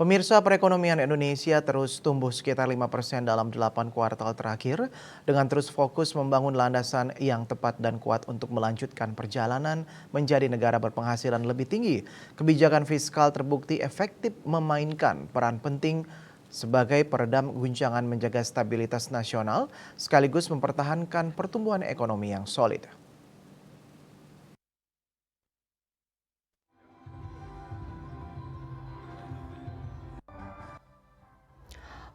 Pemirsa, perekonomian Indonesia terus tumbuh sekitar 5% dalam 8 kuartal terakhir dengan terus fokus membangun landasan yang tepat dan kuat untuk melanjutkan perjalanan menjadi negara berpenghasilan lebih tinggi. Kebijakan fiskal terbukti efektif memainkan peran penting sebagai peredam guncangan menjaga stabilitas nasional sekaligus mempertahankan pertumbuhan ekonomi yang solid.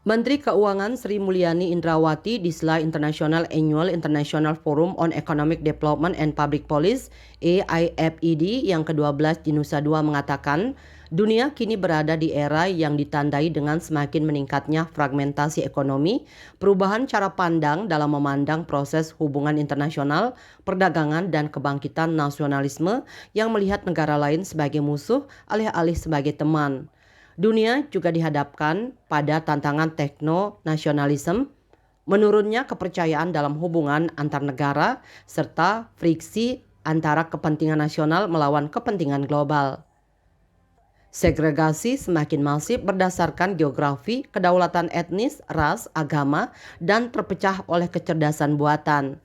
Menteri Keuangan Sri Mulyani Indrawati di Sela International Annual International Forum on Economic Development and Public Policy (AIFED) yang ke-12 di Nusa Dua mengatakan, dunia kini berada di era yang ditandai dengan semakin meningkatnya fragmentasi ekonomi, perubahan cara pandang dalam memandang proses hubungan internasional, perdagangan dan kebangkitan nasionalisme yang melihat negara lain sebagai musuh alih-alih sebagai teman. Dunia juga dihadapkan pada tantangan tekno-nasionalisme, menurunnya kepercayaan dalam hubungan antar negara, serta friksi antara kepentingan nasional melawan kepentingan global. Segregasi semakin masif berdasarkan geografi, kedaulatan etnis, ras, agama, dan terpecah oleh kecerdasan buatan.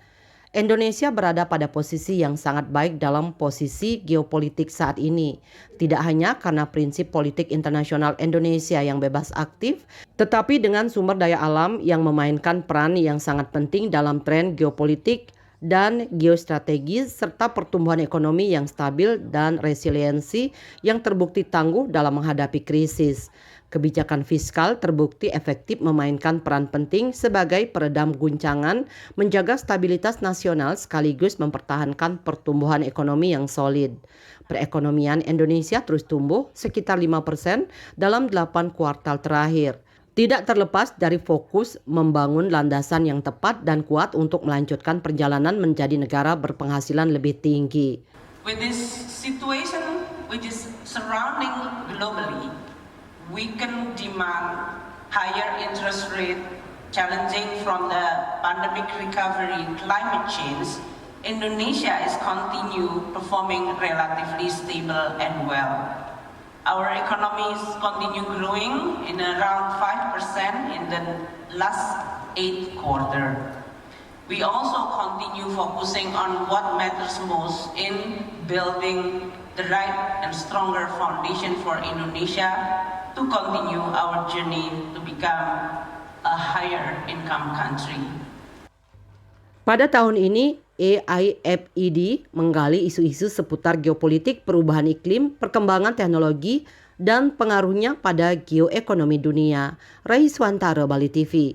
Indonesia berada pada posisi yang sangat baik dalam posisi geopolitik saat ini. Tidak hanya karena prinsip politik internasional Indonesia yang bebas aktif, tetapi dengan sumber daya alam yang memainkan peran yang sangat penting dalam tren geopolitik dan geostrategis serta pertumbuhan ekonomi yang stabil dan resiliensi yang terbukti tangguh dalam menghadapi krisis. Kebijakan fiskal terbukti efektif memainkan peran penting sebagai peredam guncangan, menjaga stabilitas nasional sekaligus mempertahankan pertumbuhan ekonomi yang solid. Perekonomian Indonesia terus tumbuh sekitar 5% dalam 8 kuartal terakhir. Tidak terlepas dari fokus membangun landasan yang tepat dan kuat untuk melanjutkan perjalanan menjadi negara berpenghasilan lebih tinggi. With this situation which is surrounding globally, weakened demand, higher interest rate, challenging from the pandemic recovery, climate change, Indonesia is continue performing relatively stable and well. Our economies continue growing in around 5% in the last 8 quarters. We also continue focusing on what matters most in building the right and stronger foundation for Indonesia to continue our journey to become a higher income country. Pada tahun ini, AIFED menggali isu-isu seputar geopolitik, perubahan iklim, perkembangan teknologi, dan pengaruhnya pada geoekonomi dunia. Raiswantara, Bali TV.